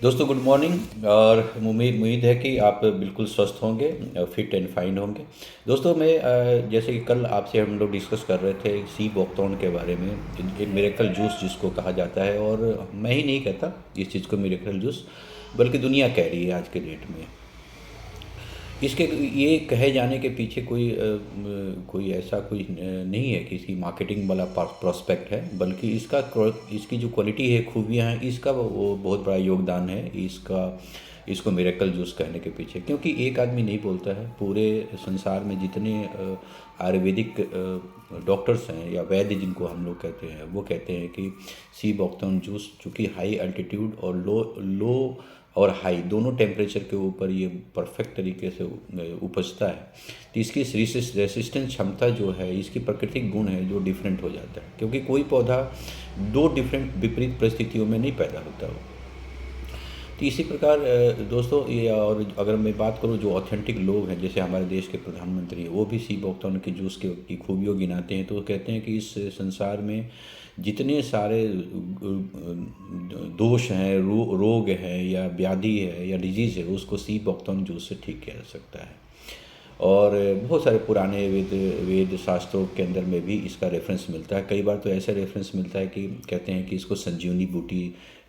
दोस्तों good morning. और उम्मीद है कि आप बिल्कुल स्वस्थ होंगे, फिट एंड फाइन होंगे। दोस्तों मैं जैसे कि कल आपसे हम लोग डिस्कस कर रहे थे सी बॉक्थॉर्न के बारे में, एक मिरेकल जूस जिसको कहा जाता है। और मैं ही नहीं कहता इस चीज़ को मिरेकल जूस, बल्कि दुनिया कह रही है आज के डेट में। इसके ये कहे जाने के पीछे कोई ऐसा कोई नहीं है कि इसकी मार्केटिंग वाला प्रोस्पेक्ट है, बल्कि इसकी जो क्वालिटी है, खूबियाँ हैं, इसका वो बहुत बड़ा योगदान है इसको मिरेकल जूस कहने के पीछे। क्योंकि एक आदमी नहीं बोलता है, पूरे संसार में जितने आयुर्वेदिक डॉक्टर्स हैं या वैद्य जिनको हम लोग कहते हैं, वो कहते हैं कि सी बॉक्थॉर्न जूस चूँकि हाई अल्टीट्यूड और लो लो और हाई दोनों टेम्परेचर के ऊपर ये परफेक्ट तरीके से उपजता है, तो इसकी रेसिस्टेंस क्षमता जो है, इसकी प्राकृतिक गुण है जो डिफरेंट हो जाता है। क्योंकि कोई पौधा दो डिफरेंट विपरीत परिस्थितियों में नहीं पैदा होता हो। तो इसी प्रकार दोस्तों ये, और अगर मैं बात करूँ जो ऑथेंटिक लोग हैं, जैसे हमारे देश के प्रधानमंत्री हैं, वो भी सी बॉक्थॉर्न के जूस की खूबियों गिनाते हैं। तो वो कहते हैं कि इस संसार में जितने सारे दोष हैं, रोग हैं या व्याधि है या डिजीज़ है, उसको सी बॉक्थॉर्न जूस से ठीक किया जा सकता है। और बहुत सारे पुराने वेद शास्त्रों के अंदर में भी इसका रेफरेंस मिलता है। कई बार तो ऐसा रेफरेंस मिलता है कि कहते हैं कि इसको संजीवनी बूटी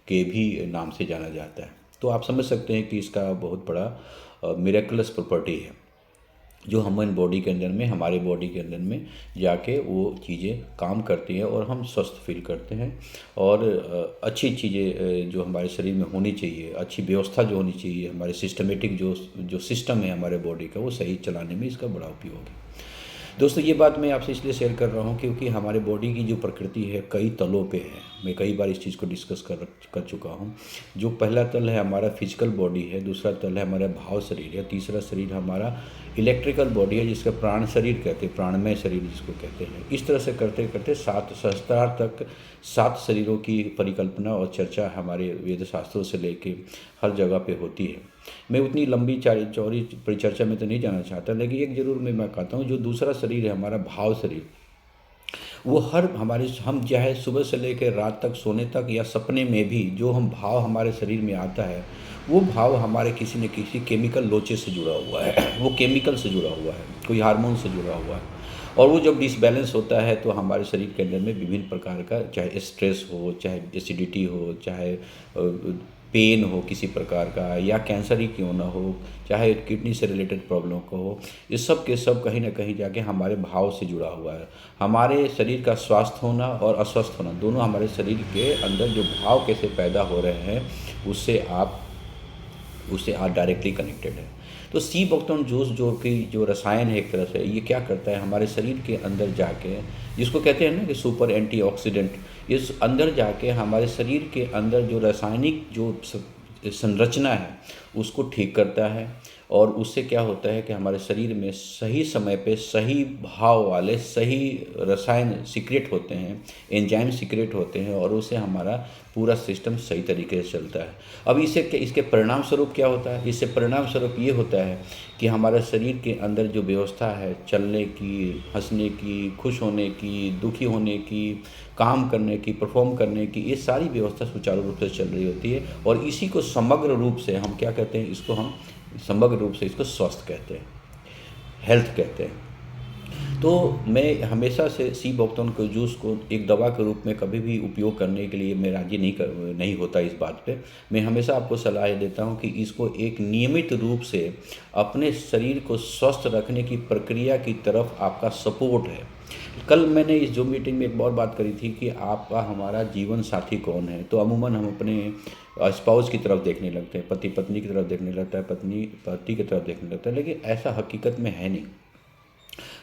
के भी नाम से जाना जाता है। तो आप समझ सकते हैं कि इसका बहुत बड़ा मिरेकुलस प्रॉपर्टी है, जो ह्यूमन बॉडी के अंदर में, हमारे बॉडी के अंदर में जाके वो चीज़ें काम करती हैं और हम स्वस्थ फील करते हैं। और अच्छी चीज़ें जो हमारे शरीर में होनी चाहिए, अच्छी व्यवस्था जो होनी चाहिए, हमारे सिस्टमेटिक जो सिस्टम है हमारे बॉडी का, वो सही चलाने में इसका बड़ा उपयोग है। दोस्तों ये बात मैं आपसे इसलिए शेयर कर रहा हूँ क्योंकि हमारे बॉडी की जो प्रकृति है कई तलों पे है। मैं कई बार इस चीज़ को डिस्कस कर चुका हूँ। जो पहला तल है हमारा फिजिकल बॉडी है, दूसरा तल है हमारा भाव शरीर है, तीसरा शरीर हमारा इलेक्ट्रिकल बॉडी है जिसका प्राण शरीर कहते हैं, प्राणमय शरीर जिसको कहते हैं। इस तरह से करते करते 7 सहस्त्रार तक 7 शरीरों की परिकल्पना और चर्चा हमारे वेद शास्त्रों से लेके हर जगह पे होती है। मैं उतनी लंबी चौड़ी परिचर्चा में तो नहीं जाना चाहता, लेकिन एक जरूर मैं कहता हूँ, जो दूसरा शरीर है हमारा भाव शरीर, वो हम चाहे सुबह से लेकर रात तक सोने तक या सपने में भी जो हम भाव हमारे शरीर में आता है, वो भाव हमारे किसी न किसी केमिकल लोचे से जुड़ा हुआ है। वो केमिकल से जुड़ा हुआ है, कोई हार्मोन से जुड़ा हुआ है। और वो जब डिसबैलेंस होता है तो हमारे शरीर के अंदर में विभिन्न प्रकार का, चाहे स्ट्रेस हो, चाहे एसिडिटी हो, चाहे पेन हो किसी प्रकार का, या कैंसर ही क्यों ना हो, चाहे किडनी से रिलेटेड प्रॉब्लम को हो, ये सब के सब कहीं ना कहीं जाके हमारे भाव से जुड़ा हुआ है। हमारे शरीर का स्वस्थ होना और अस्वस्थ होना, दोनों हमारे शरीर के अंदर जो भाव कैसे पैदा हो रहे हैं उससे आप डायरेक्टली कनेक्टेड है। तो सी बॉक्थॉर्न जूस जो रसायन है, एक तरह से ये क्या करता है, हमारे शरीर के अंदर जाके, जिसको कहते हैं ना कि सुपर एंटीऑक्सीडेंट, इस अंदर जाके हमारे शरीर के अंदर जो रासायनिक जो संरचना है उसको ठीक करता है। और उससे क्या होता है कि हमारे शरीर में सही समय पे सही भाव वाले सही रसायन सीक्रेट होते हैं, एंजाइम सीक्रेट होते हैं, और उससे हमारा पूरा सिस्टम सही तरीके से चलता है। अब इसके परिणाम स्वरूप क्या होता है? इससे परिणाम स्वरूप ये होता है कि हमारे शरीर के अंदर जो व्यवस्था है चलने की, हंसने की, खुश होने की, दुखी होने की, काम करने की, परफॉर्म करने की, ये सारी व्यवस्था सुचारू रूप से चल रही होती है। और इसी को समग्र रूप से हम क्या कहते हैं, इसको हम समग्र रूप से इसको स्वस्थ कहते हैं, हेल्थ कहते हैं। तो मैं हमेशा से सी बॉक्थॉर्न के जूस को एक दवा के रूप में कभी भी उपयोग करने के लिए मैं राजी नहीं होता इस बात पे। मैं हमेशा आपको सलाह देता हूँ कि इसको एक नियमित रूप से अपने शरीर को स्वस्थ रखने की प्रक्रिया की तरफ आपका सपोर्ट है। कल मैंने इस जूम मीटिंग में एक और बात करी थी कि आपका हमारा जीवन साथी कौन है। तो अमूमन हम अपने स्पाउस की तरफ देखने लगते हैं, पति पत्नी की तरफ देखने लगता है, पत्नी पति की तरफ देखने लगता है, लेकिन ऐसा हकीकत में है नहीं।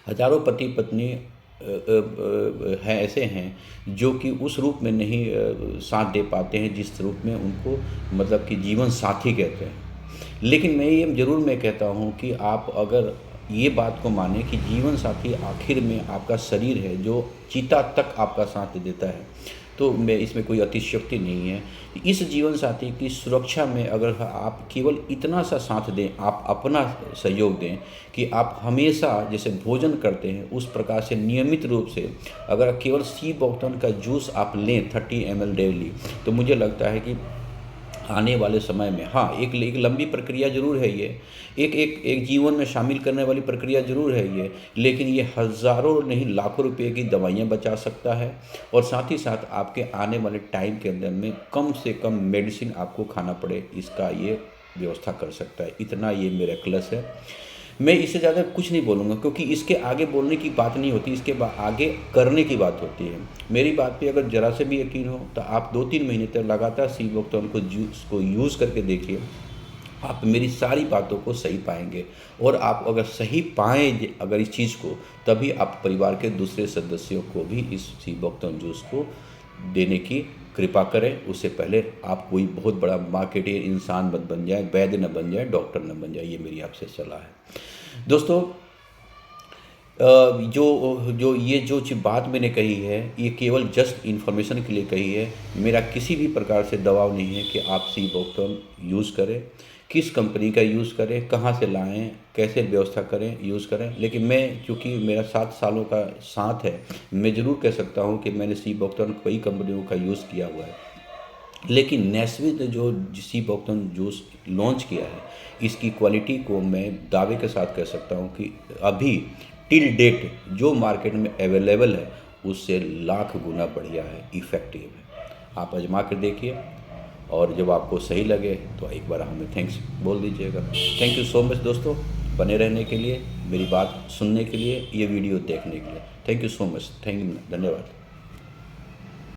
हजारों पति पत्नी हैं, ऐसे हैं जो कि उस रूप में नहीं साथ दे पाते हैं जिस रूप में उनको मतलब कि जीवन साथी कहते हैं। लेकिन मैं कहता हूँ कि आप अगर ये बात को माने कि जीवन साथी आखिर में आपका शरीर है जो चीता तक आपका साथ देता है, तो इसमें कोई अतिशयोक्ति नहीं है। इस जीवन साथी की सुरक्षा में अगर आप केवल इतना सा साथ दें, आप अपना सहयोग दें कि आप हमेशा जैसे भोजन करते हैं उस प्रकार से नियमित रूप से अगर केवल सी बॉक्थॉर्न का जूस आप लें 30 ml डेली, तो मुझे लगता है कि आने वाले समय में, हाँ, एक लंबी प्रक्रिया ज़रूर है ये, एक जीवन में शामिल करने वाली प्रक्रिया ज़रूर है ये, लेकिन ये हज़ारों नहीं लाखों रुपए की दवाइयाँ बचा सकता है और साथ ही साथ आपके आने वाले टाइम के अंदर में कम से कम मेडिसिन आपको खाना पड़े, इसका ये व्यवस्था कर सकता है। इतना ये मिरेकलस है। मैं इससे ज़्यादा कुछ नहीं बोलूँगा, क्योंकि इसके आगे बोलने की बात नहीं होती, इसके आगे करने की बात होती है। मेरी बात पे अगर ज़रा से भी यकीन हो तो आप 2-3 महीने तक लगातार सीबोक्टोन को यूज़ करके देखिए, आप मेरी सारी बातों को सही पाएंगे। और आप अगर सही पाएँ अगर इस चीज़ को, तभी आप परिवार के दूसरे सदस्यों को भी इस सीबोक्टोन जूस को देने की कृपा करें। उससे पहले आप कोई बहुत बड़ा मार्केटिंग इंसान मत बन जाए, वैद्य न बन जाए, डॉक्टर न बन जाए, ये मेरी आपसे सलाह है। दोस्तों, जो बात मैंने कही है, ये केवल जस्ट इन्फॉर्मेशन के लिए कही है। मेरा किसी भी प्रकार से दबाव नहीं है कि आप सीबोक्टोन यूज़ करें, किस कंपनी का यूज़ करें, कहाँ से लाएं, कैसे व्यवस्था करें, यूज़ करें। लेकिन मैं, चूँकि मेरा 7 सालों का साथ है, मैं ज़रूर कह सकता हूँ कि मैंने सीबोक्टोन कई कंपनियों का यूज़ किया हुआ है। लेकिन नेस्विट ने जो सीबोक्टोन जूस लॉन्च किया है, इसकी क्वालिटी को मैं दावे के साथ कह सकता हूँ कि अभी टिल डेट जो मार्केट में अवेलेबल है, उससे लाख गुना बढ़िया है, इफ़ेक्टिव है। आप आजमा कर देखिए और जब आपको सही लगे तो एक बार हमें थैंक्स बोल दीजिएगा। थैंक यू सो मच दोस्तों, बने रहने के लिए, मेरी बात सुनने के लिए, ये वीडियो देखने के लिए। Thank you so much, thank you, धन्यवाद।